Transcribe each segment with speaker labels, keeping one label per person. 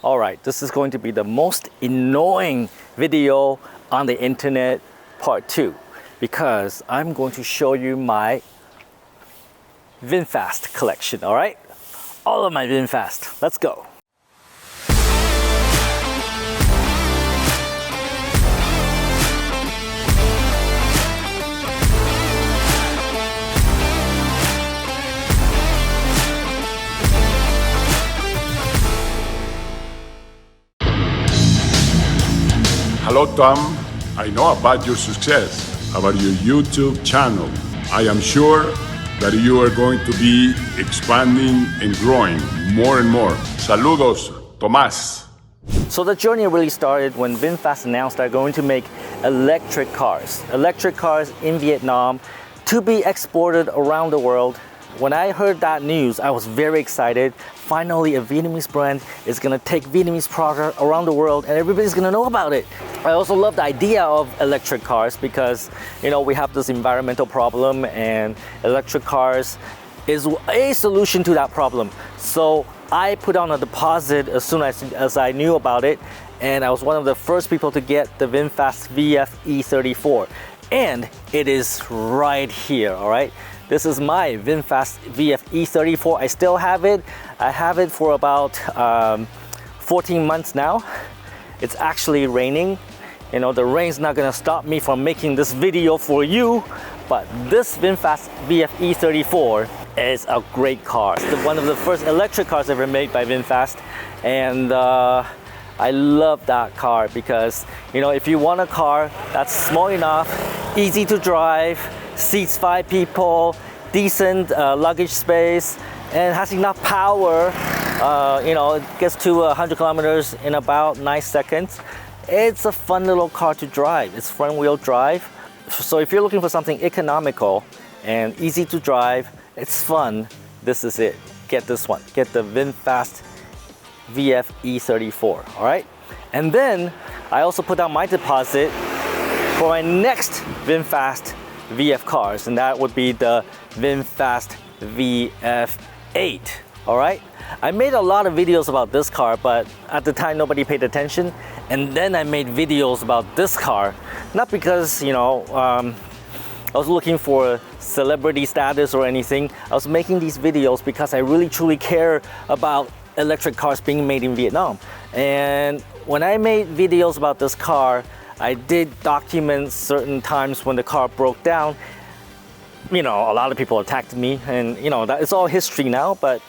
Speaker 1: Alright, this is going to be the most annoying video on the internet, part 2, because I'm going to show you my VinFast collection, alright? All of my VinFast. Let's go.
Speaker 2: Hello, Tom. I know about your success, about your YouTube channel. I am sure that you are going to be expanding and growing more and more. Saludos, Tomás.
Speaker 1: So the journey really started when VinFast announced they're going to make electric cars in Vietnam to be exported around the world. When I heard that news, I was very excited. Finally, a Vietnamese brand is gonna take Vietnamese product around the world and everybody's gonna know about it. I also love the idea of electric cars because, you know, we have this environmental problem and electric cars is a solution to that problem. So I put on a deposit as soon as I knew about it, and I was one of the first people to get the VinFast VF E34. And it is right here, all right? This is my VinFast VF E34. I still have it. I have it for about 14 months now. It's actually raining. You know, the rain's not gonna stop me from making this video for you, but this VinFast VF E34 is a great car. It's one of the first electric cars ever made by VinFast, and I love that car because, you know, if you want a car that's small enough, easy to drive, seats 5 people, decent luggage space, and has enough power, you know, it gets to 100 kilometers in about 9 seconds. It's a fun little car to drive. It's front wheel drive. So if you're looking for something economical and easy to drive, it's fun, this is it. Get this one. Get the VinFast VF E34, all right? And then I also put down my deposit for my next VinFast VF cars, and that would be the VinFast VF8, all right? I made a lot of videos about this car, but at the time nobody paid attention, and then I made videos about this car, not because, you know, I was looking for celebrity status or anything. I was making these videos because I really truly care about electric cars being made in Vietnam. And when I made videos about this car, I did document certain times when the car broke down. You know, a lot of people attacked me, and you know, that it's all history now, but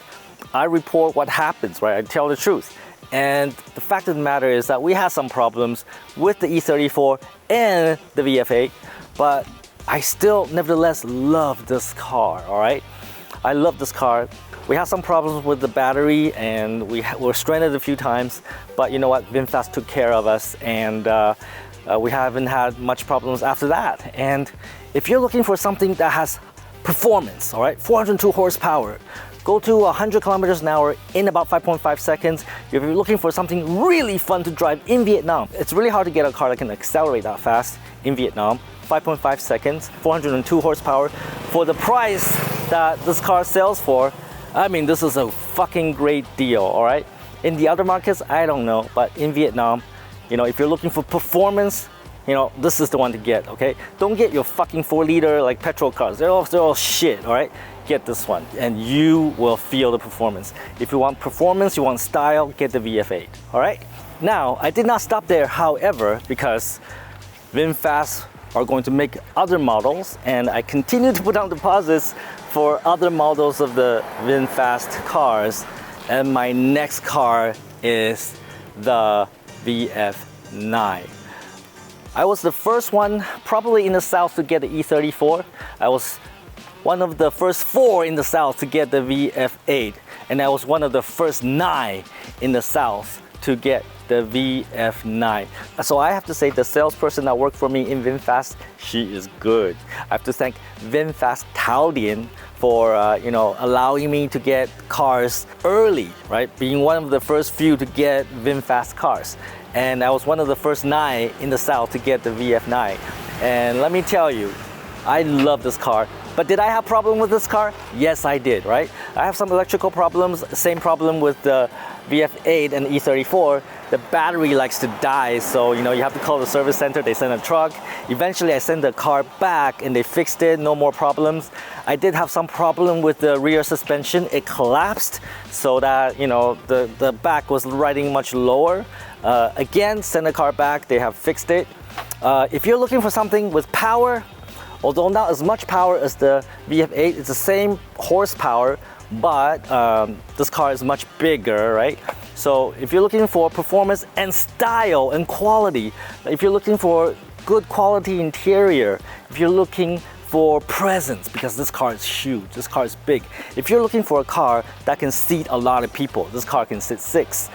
Speaker 1: I report what happens, right? I tell the truth. And the fact of the matter is that we had some problems with the E34 and the VF8, but I still nevertheless love this car, all right? I love this car. We had some problems with the battery and we were stranded a few times, but you know what? VinFast took care of us, and we haven't had much problems after that. And if you're looking for something that has performance, all right, 402 horsepower, go to 100 kilometers an hour in about 5.5 seconds. If you're looking for something really fun to drive in Vietnam, it's really hard to get a car that can accelerate that fast in Vietnam. 5.5 seconds, 402 horsepower. For the price that this car sells for, I mean, this is a fucking great deal, all right? In the other markets, I don't know, but in Vietnam, you know, if you're looking for performance, you know, this is the one to get, okay? Don't get your fucking 4-liter like petrol cars. They're all shit, all right? Get this one and you will feel the performance. If you want performance, you want style, get the VF8, all right? Now, I did not stop there, however, because VinFast are going to make other models, and I continue to put down deposits for other models of the VinFast cars, and my next car is the VF9. I was the first one probably in the South to get the E34. I was one of the first 4 in the South to get the VF8, and I was one of the first 9 in the South to get the VF9. So I have to say, the salesperson that worked for me in VinFast, she is good. I have to thank VinFast Fadil for you know, allowing me to get cars early, right? Being one of the first few to get VinFast cars. And I was one of the first 9 in the South to get the VF9. And let me tell you, I love this car. But did I have problem with this car? Yes, I did, right? I have some electrical problems, same problem with the VF8 and E34. The battery likes to die, so you have to call the service center, they send a truck. Eventually I sent the car back and they fixed it, no more problems. I did have some problem with the rear suspension. It collapsed so that the back was riding much lower. Again, send the car back, they have fixed it. If you're looking for something with power, although not as much power as the VF8, it's the same horsepower, but this car is much bigger, right? So if you're looking for performance and style and quality, if you're looking for good quality interior, if you're looking for presence, because this car is huge, this car is big. If you're looking for a car that can seat a lot of people, this car can sit 6,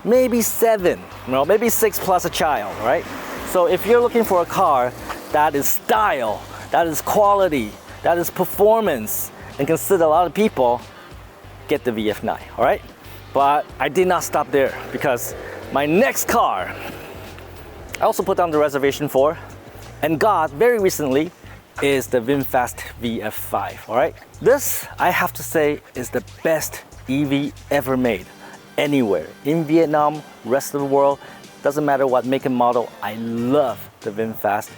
Speaker 1: maybe 7, maybe 6 plus a child, right? So if you're looking for a car that is style, that is quality, that is performance, and can sit a lot of people, get the VF9, all right? But I did not stop there, because my next car, I also put down the reservation for, and got very recently, is the VinFast VF5, all right? This, I have to say, is the best EV ever made, anywhere. In Vietnam, rest of the world, doesn't matter what make and model, I love the VinFast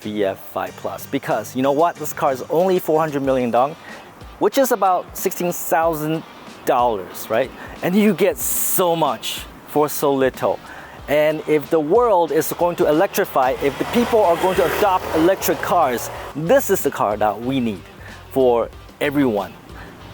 Speaker 1: VF5 Plus, because you know what? This car is only 400 million dong, which is about $16,000, right? And you get so much for so little. And if the world is going to electrify, if the people are going to adopt electric cars, this is the car that we need for everyone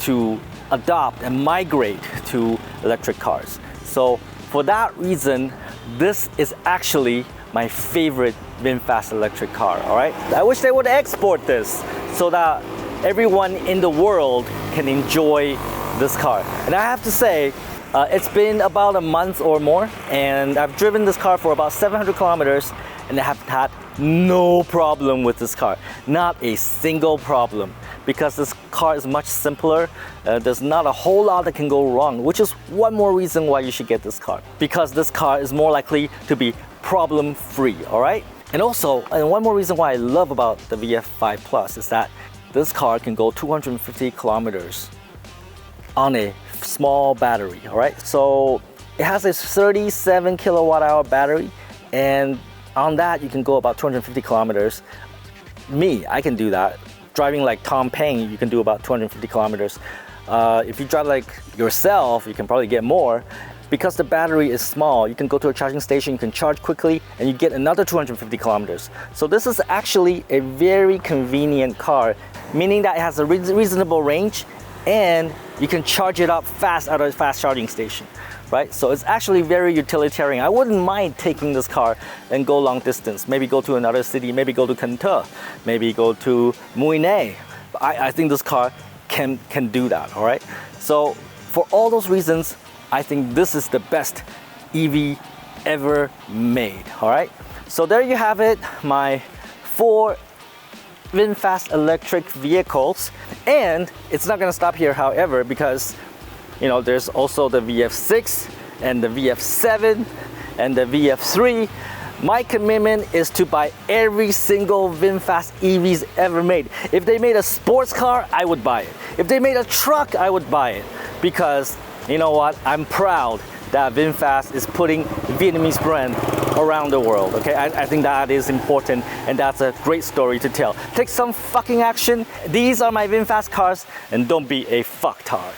Speaker 1: to adopt and migrate to electric cars. So for that reason, this is actually my favorite VinFast electric car, all right? I wish they would export this so that everyone in the world can enjoy this car. And I have to say, it's been about a month or more, and I've driven this car for about 700 kilometers, and I have had no problem with this car. Not a single problem, because this car is much simpler. There's not a whole lot that can go wrong, which is one more reason why you should get this car, because this car is more likely to be problem-free, all right? And also, and one more reason why I love about the VF5 Plus is that this car can go 250 kilometers on a small battery, all right? So it has a 37 kilowatt hour battery, and on that you can go about 250 kilometers. I can do that. Driving like Peng, you can do about 250 kilometers. If you drive like yourself, you can probably get more. Because the battery is small, you can go to a charging station, you can charge quickly, and you get another 250 kilometers. So this is actually a very convenient car, meaning that it has a reasonable range, and you can charge it up fast at a fast charging station, right? So it's actually very utilitarian. I wouldn't mind taking this car and go long distance, maybe go to another city, maybe go to Cần Thơ, maybe go to Mui Ne. I think this car can do that, all right? So for all those reasons, I think this is the best EV ever made, all right? So there you have it, my 4 VinFast electric vehicles. And it's not gonna stop here, however, because there's also the VF6 and the VF7 and the VF3. My commitment is to buy every single VinFast EVs ever made. If they made a sports car, I would buy it. If they made a truck, I would buy it, because you know what? I'm proud that VinFast is putting Vietnamese brand around the world, okay? I think that is important, and that's a great story to tell. Take some fucking action. These are my VinFast cars, and don't be a fucktard.